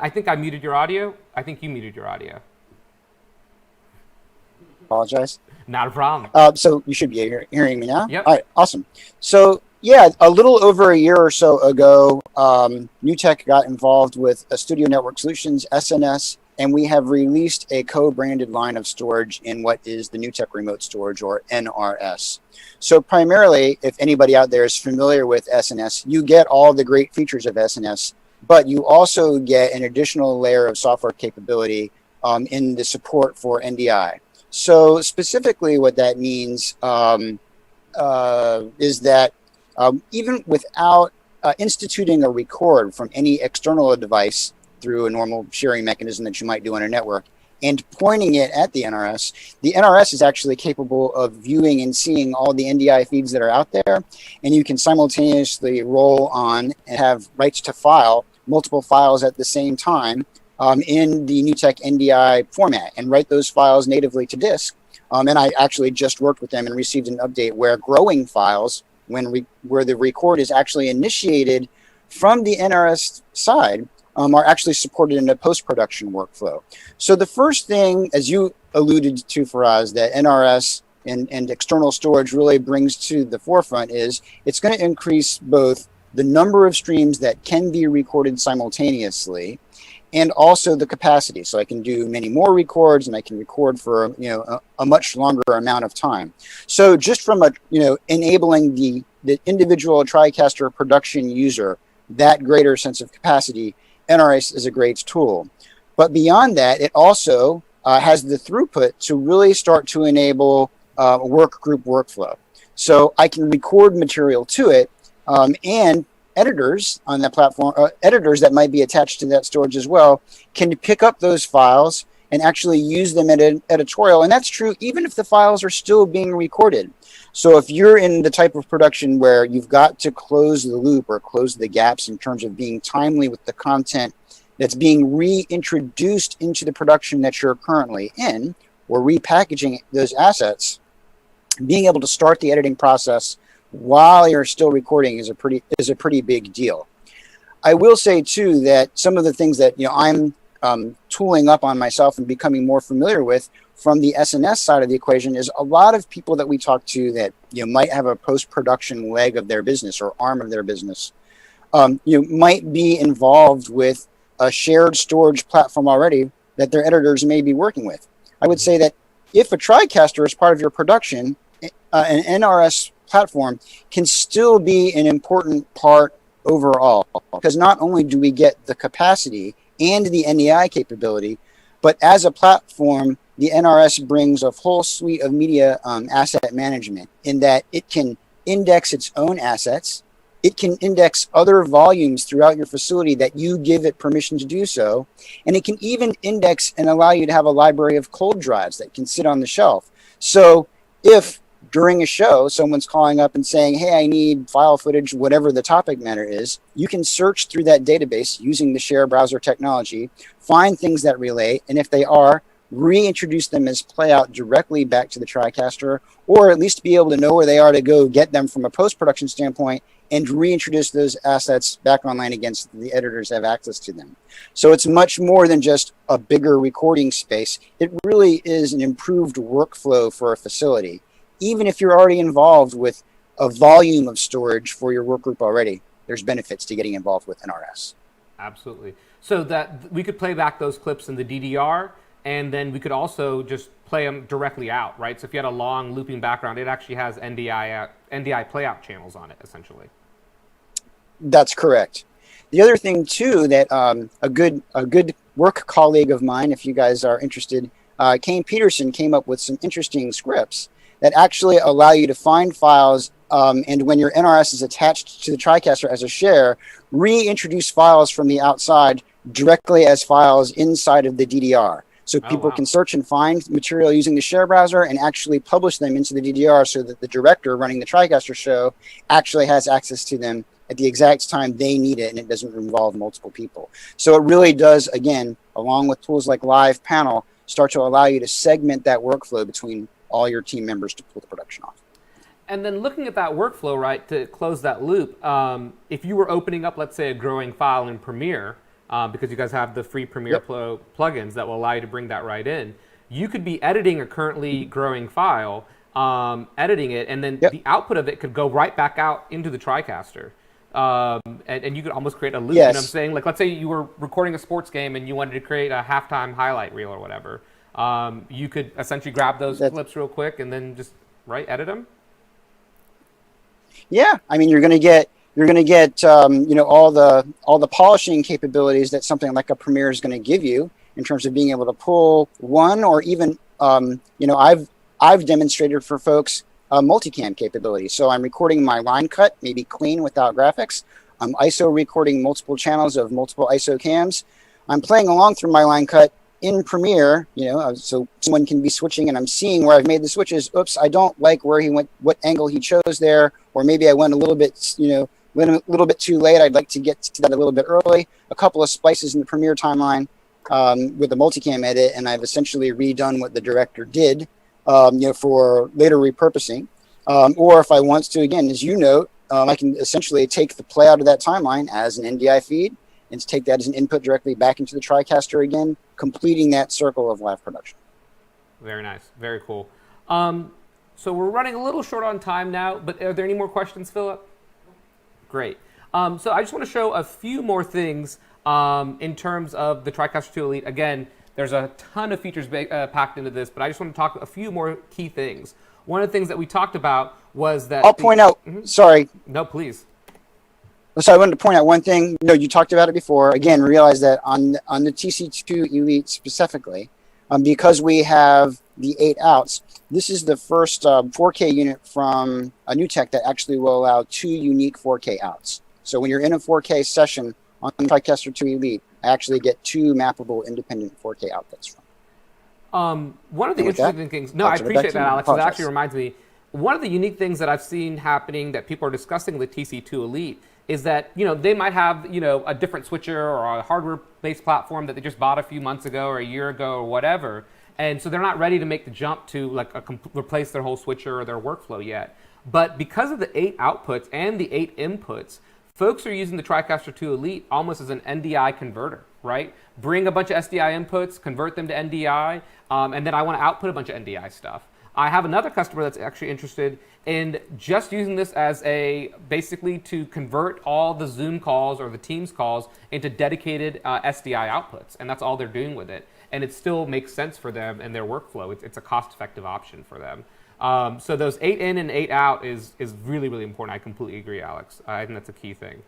S1: I think I muted your audio. I think you muted your audio.
S5: Apologize.
S1: Not a problem.
S5: So you should be hearing me now?
S1: Yep.
S5: All right, awesome. So yeah, a little over a year or so ago, NewTek got involved with Studio Network Solutions, SNS, and we have released a co-branded line of storage in what is the NewTek Remote Storage, or NRS. So primarily, if anybody out there is familiar with SNS, you get all the great features of SNS, but you also get an additional layer of software capability in the support for NDI. So specifically what that means is that even without instituting a record from any external device through a normal sharing mechanism that you might do on a network and pointing it at the NRS is actually capable of viewing and seeing all the NDI feeds that are out there, and you can simultaneously roll on and have rights to file multiple files at the same time in the NewTek NDI format and write those files natively to disk. And I actually just worked with them and received an update where growing files, where the record is actually initiated from the NRS side, are actually supported in a post-production workflow. So the first thing, as you alluded to, Faraz, that NRS and external storage really brings to the forefront is it's going to increase both the number of streams that can be recorded simultaneously and also the capacity. So I can do many more records, and I can record for a much longer amount of time. So just from enabling the individual TriCaster production user that greater sense of capacity, NRS is a great tool. But beyond that, it also has the throughput to really start to enable work group workflow. So I can record material to it, and editors on that platform, editors that might be attached to that storage as well, can pick up those files and actually use them in an editorial. And that's true even if the files are still being recorded. So if you're in the type of production where you've got to close the loop or close the gaps in terms of being timely with the content that's being reintroduced into the production that you're currently in, or repackaging those assets, being able to start the editing process while you're still recording is a pretty big deal. I will say too that some of the things that I'm tooling up on myself and becoming more familiar with from the SNS side of the equation is a lot of people that we talk to that might have a post-production leg of their business or arm of their business, might be involved with a shared storage platform already that their editors may be working with. I would say that if a TriCaster is part of your production, an NRS platform can still be an important part overall, because not only do we get the capacity and the NDI capability, but as a platform, the NRS brings a whole suite of media asset management in that it can index its own assets. It can index other volumes throughout your facility that you give it permission to do so. And it can even index and allow you to have a library of cold drives that can sit on the shelf. So if during a show, someone's calling up and saying, hey, I need file footage, whatever the topic matter is, you can search through that database using the share browser technology, find things that relate, and if they are, reintroduce them as playout directly back to the TriCaster, or at least be able to know where they are to go get them from a post-production standpoint and reintroduce those assets back online again so the editors have access to them. So it's much more than just a bigger recording space. It really is an improved workflow for a facility. Even if you're already involved with a volume of storage for your work group already, there's benefits to getting involved with NRS.
S1: Absolutely. So that we could play back those clips in the DDR, and then we could also just play them directly out, right? So if you had a long looping background, it actually has NDI playout channels on it, essentially.
S5: That's correct. The other thing too that a good work colleague of mine, if you guys are interested, Kane Peterson, came up with some interesting scripts that actually allow you to find files, and when your NRS is attached to the TriCaster as a share, reintroduce files from the outside directly as files inside of the DDR. So people can search and find material using the share browser and actually publish them into the DDR so that the director running the TriCaster show actually has access to them at the exact time they need it, and it doesn't involve multiple people. So it really does, again, along with tools like Live Panel, start to allow you to segment that workflow between all your team members to pull the production off.
S1: And then looking at that workflow, right, to close that loop, if you were opening up, let's say, a growing file in Premiere, because you guys have the free Premiere plugins that will allow you to bring that right in, you could be editing a currently growing file, editing it, and then the output of it could go right back out into the TriCaster. And you could almost create a loop. You know what I'm saying? Like, let's say you were recording a sports game and you wanted to create a halftime highlight reel or whatever. You could essentially grab those clips real quick and then just edit them. Yeah, I mean, you're going to get all the polishing capabilities that something like a Premiere is going to give you in terms of being able to pull one, or even I've demonstrated for folks multicam capability. So I'm recording my line cut, maybe clean without graphics. I'm ISO recording multiple channels of multiple ISO cams. I'm playing along through my line cut in Premiere, so someone can be switching and I'm seeing where I've made the switches. Oops, I don't like where he went, what angle he chose there, or maybe I went a little bit, too late. I'd like to get to that a little bit early. A couple of splices in the Premiere timeline with a multicam edit, and I've essentially redone what the director did, for later repurposing. Or if I want to, again, as you note, I can essentially take the play out of that timeline as an NDI feed
S5: and take that as an input directly back into the TriCaster again, completing that circle of live production.
S1: Very nice. Very cool. So we're running a little short on time now, but are there any more questions, Philip? Great. So I just want to show a few more things in terms of the TriCaster 2 Elite. Again, there's a ton of features packed into this, but I just want to talk a few more key things. One of the things that we talked about was that...
S5: I'll point out, sorry.
S1: No, please.
S5: So I wanted to point out one thing. No, you talked about it before. Again, realize that on the TC2 Elite specifically, because we have the 8 outs, this is the first 4K unit from a NewTek that actually will allow 2 unique 4K outs. So when you're in a 4K session on the TriCaster 2 Elite, I actually get 2 mappable independent 4K outputs from.
S1: One of the interesting things... No, I appreciate that, Alex. It actually reminds me, one of the unique things that I've seen happening that people are discussing with TC2 Elite is that, they might have, a different switcher or a hardware-based platform that they just bought a few months ago or a year ago or whatever. And so they're not ready to make the jump to replace their whole switcher or their workflow yet. But because of the 8 outputs and the 8 inputs, folks are using the TriCaster 2 Elite almost as an NDI converter, right? Bring a bunch of SDI inputs, convert them to NDI, and then I want to output a bunch of NDI stuff. I have another customer that's actually interested in just using this as basically to convert all the Zoom calls or the Teams calls into dedicated SDI outputs, and that's all they're doing with it. And it still makes sense for them and their workflow. It's a cost-effective option for them. So those 8 in and 8 out is really, really important. I completely agree, Alex. I think that's a key thing.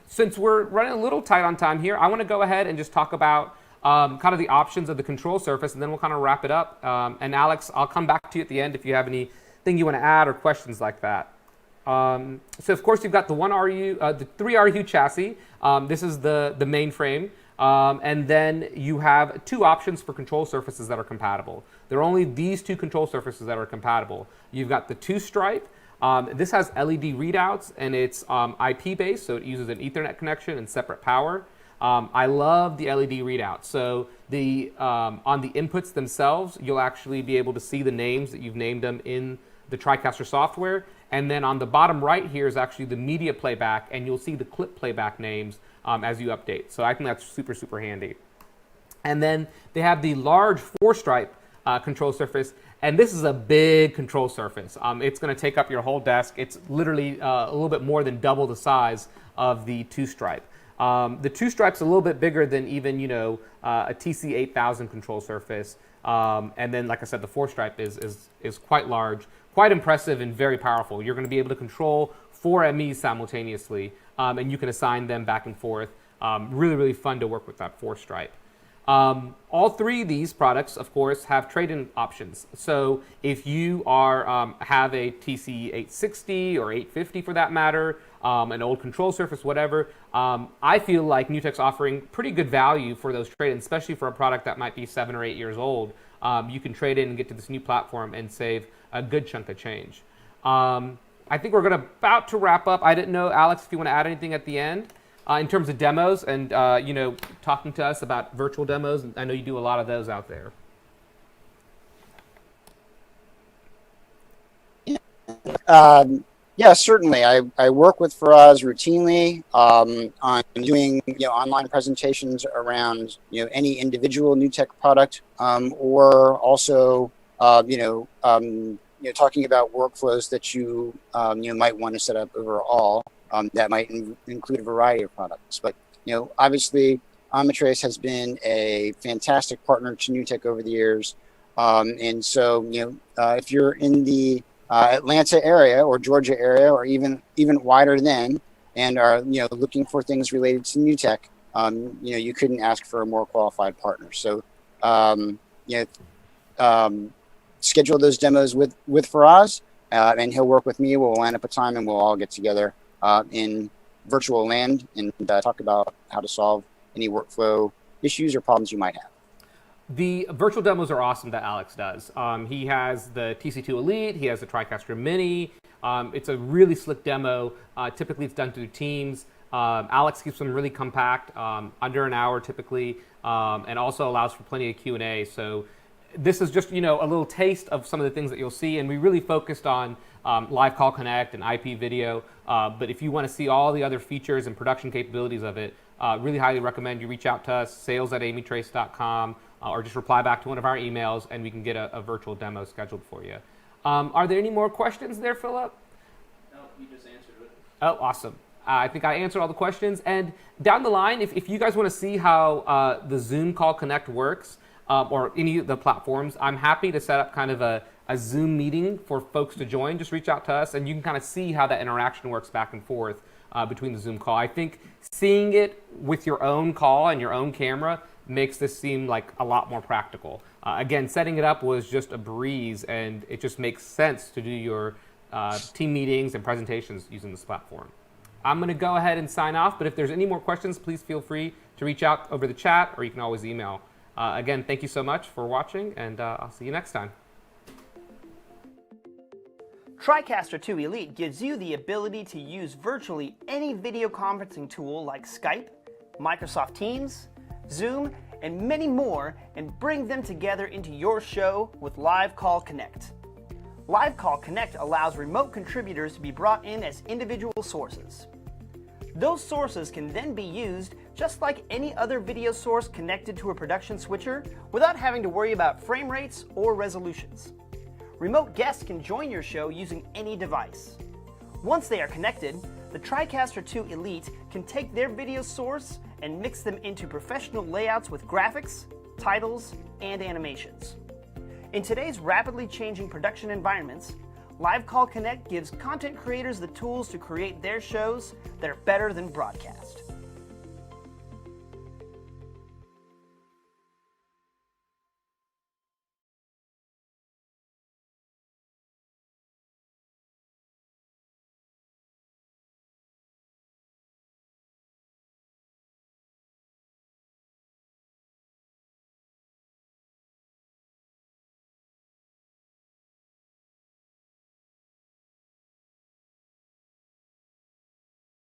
S1: Since we're running a little tight on time here, I want to go ahead and just talk about kind of the options of the control surface, and then we'll kind of wrap it up. And Alex, I'll come back to you at the end if you have anything you want to add or questions like that. So of course you've got the 1RU, the 3RU chassis. This is the mainframe. And then you have 2 options for control surfaces that are compatible. There are only these 2 control surfaces that are compatible. You've got the 2-stripe. This has LED readouts, and it's IP-based, so it uses an Ethernet connection and separate power. I love the LED readouts. So on the inputs themselves, you'll actually be able to see the names that you've named them in the TriCaster software. And then on the bottom right here is actually the media playback, and you'll see the clip playback names as you update. So I think that's super, super handy. And then they have the large 4-stripe control surface, and this is a big control surface. It's going to take up your whole desk. It's literally a little bit more than double the size of the 2-stripe. The 2-stripe's a little bit bigger than even, a TC8000 control surface. And then, like I said, the 4-stripe is quite large, quite impressive, and very powerful. You're going to be able to control 4 MEs simultaneously, and you can assign them back and forth. Really, really fun to work with that 4-stripe. All 3 of these products, of course, have trade-in options. So if you have a TC860 or 850 for that matter, an old control surface, whatever, I feel like NewTek's offering pretty good value for those trade-ins, especially for a product that might be 7 or 8 years old. You can trade in and get to this new platform and save a good chunk of change. I think we're about to wrap up. I didn't know, Alex, if you want to add anything at the end. In terms of demos and, talking to us about virtual demos. I know you do a lot of those out there.
S5: Yeah, certainly. I work with Faraz routinely on doing online presentations around any individual NewTek product, or also talking about workflows that you might want to set up overall. That might include a variety of products. But, obviously, Amitrace has been a fantastic partner to NewTek over the years. And so, if you're in the Atlanta area or Georgia area, or even wider than, and are, looking for things related to NewTek, you couldn't ask for a more qualified partner. So, schedule those demos with Faraz, and he'll work with me. We'll line up a time and we'll all get together in virtual land and talk about how to solve any workflow issues or problems you might have.
S1: The virtual demos are awesome that Alex does. He has the TC2 Elite, he has the TriCaster Mini. It's a really slick demo. Typically it's done through Teams. Alex keeps them really compact, under an hour typically, and also allows for plenty of Q&A. So this is just, a little taste of some of the things that you'll see, and we really focused on Live Call Connect and IP video. But if you want to see all the other features and production capabilities of it, really highly recommend you reach out to us, sales@amitrace.com, or just reply back to one of our emails and we can get a virtual demo scheduled for you. Are there any more questions there, Philip?
S6: No, you just answered it.
S1: Oh, awesome. I think I answered all the questions. And down the line, if you guys want to see how the Zoom Call Connect works, or any of the platforms, I'm happy to set up kind of a Zoom meeting for folks to join. Just reach out to us and you can kind of see how that interaction works back and forth between the Zoom call. I think seeing it with your own call and your own camera makes this seem like a lot more practical. Again, setting it up was just a breeze, and it just makes sense to do your team meetings and presentations using this platform. I'm going to go ahead and sign off, but if there's any more questions, please feel free to reach out over the chat, or you can always email. Again, thank you so much for watching, and I'll see you next time.
S2: TriCaster 2 Elite gives you the ability to use virtually any video conferencing tool like Skype, Microsoft Teams, Zoom, and many more, and bring them together into your show with Live Call Connect. Live Call Connect allows remote contributors to be brought in as individual sources. Those sources can then be used just like any other video source connected to a production switcher without having to worry about frame rates or resolutions. Remote guests can join your show using any device. Once they are connected, the TriCaster 2 Elite can take their video source and mix them into professional layouts with graphics, titles, and animations. In today's rapidly changing production environments, Live Call Connect gives content creators the tools to create their shows that are better than broadcast.